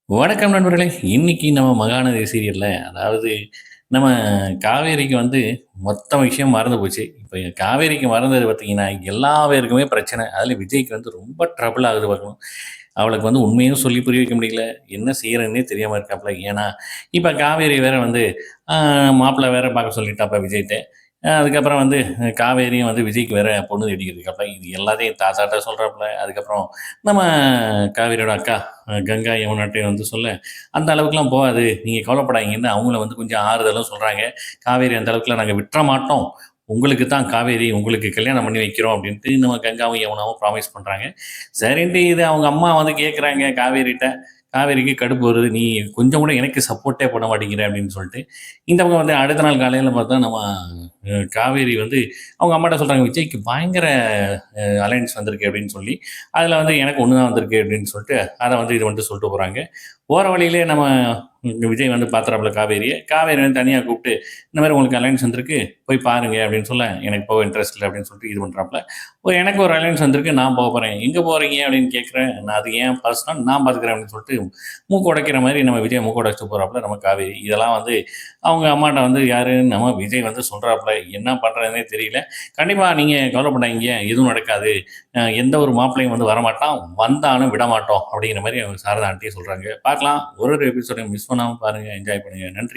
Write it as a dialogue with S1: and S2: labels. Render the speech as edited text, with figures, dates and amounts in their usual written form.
S1: வணக்கம் நண்பர்களே! இன்னைக்கு நம்ம மகாநதி சீரியல்ல அதாவது நம்ம காவேரிக்கு மொத்த விஷயம் மறந்து போச்சு. இப்ப காவேரிக்கு மறந்தது பார்த்தீங்கன்னா, எல்லா பேருக்குமே பிரச்சனை. அதில விஜய்க்கு ரொம்ப ட்ரபிள் ஆகுது பாக்கணும். அவளுக்கு உண்மையும் சொல்லி புரிய வைக்க முடியல. என்ன செய்றதுன்னே தெரியாம இருக்காப்புல. ஏன்னா, இப்ப காவேரி வேற அ மாப்பிள்ளை வேற பார்க்க சொல்லிட்டாப்ல விஜய்ட்ட. அதுக்கப்புறம் காவேரியும் விஜய்க்கு வேற பொண்ணு தேடிக்கிட்டு இருக்காப்ல. இது எல்லாத்தையும் தாத்தாட்ட சொல்றாப்ல. அதுக்கப்புறம் நம்ம காவேரியோட அக்கா கங்கா, யமுனாட்டயும் சொல்ல, "அந்த அளவுக்குலாம் போகாது. நீங்க கவலைப்படாதீங்கன்னு" அவங்கள கொஞ்சம் ஆறுதலும் சொல்றாங்க. "காவேரி அந்த அளவுக்குலாம் நாங்க விட்ற மாட்டோம். உங்களுக்கு தான் காவேரி, உங்களுக்கு கல்யாணம் பண்ணி வைக்கிறோம்" அப்படின்ட்டு நம்ம கங்காவும், யமுனாவும் ப்ராமிஸ் பண்றாங்க. சரின்ட்டு இது அவங்க அம்மா கேட்குறாங்க காவேரிட்ட. காவேரிக்கு கடுப்பு வருது. "நீ கொஞ்சம் கூட எனக்கு சப்போர்ட்டே பண்ண மாட்டேங்கிற" அப்படின்னு சொல்லிட்டு. இந்த பக்கம் அடுத்த நாள் காலையில பார்த்தா நம்ம காவேரி அவங்க அம்மாட்ட சொல்றாங்க, "விஜய்க்கு பயங்கர அலையன்ஸ் வந்திருக்கு" அப்படின்னு சொல்லி. அதில எனக்கு ஒண்ணு தான் வந்திருக்கு அப்படின்னு சொல்லிட்டு, அத இது சொல்லிட்டு போறாங்க. போற வழியிலே நம்ம விஜய் பார்க்குறாப்புல காவேரிய. காவேரி தனியா கூப்பிட்டு, "இந்த மாரி உங்களுக்கு அலையன்ஸ் வந்திருக்கு. போய் பாருங்க" அப்படின்னு சொல்ல, "எனக்கு போக இன்ட்ரெஸ்ட் இல்ல" அப்படின்னு சொல்லிட்டு இது பண்றாப்புல. "எனக்கு ஒரு அலையன்ஸ் வந்திருக்கு. நான் போறேன்." "எங்க போறீங்க?" அப்படின்னு கேட்கிறேன். "நான் அது ஏன் பர்சனல். நான் பார்த்துக்கிறேன்" அப்படின்னு சொல்லிட்டு மூக்கு உடைக்கிற மாரி நம்ம விஜய் மூக்கு உடைச்சுட்டு போறாப்புல நம்ம காவேரி. இதெல்லாம் அவங்க அம்மாட்ட யாரு நம்ம விஜய் சொல்றாப்புல. என்ன பண்றதுன்னே தெரியல. "கண்டிப்பா நீங்க கவலைப்படாதீங்க. எதுவும் நடக்காது. எந்த ஒரு மாப்பிள்ளையும் வரமாட்டான். வந்தாலும் விடமாட்டோம்" அப்படிங்கிற மாரி அவங்க சாரதா ஆன்ட்டி சொல்றாங்க. பார்க்கலாம். ஒரு ஒரு எபிசோடையும் மிஸ் பண்ணாம பாருங்க. என்ஜாய் பண்ணுங்க. நன்றி.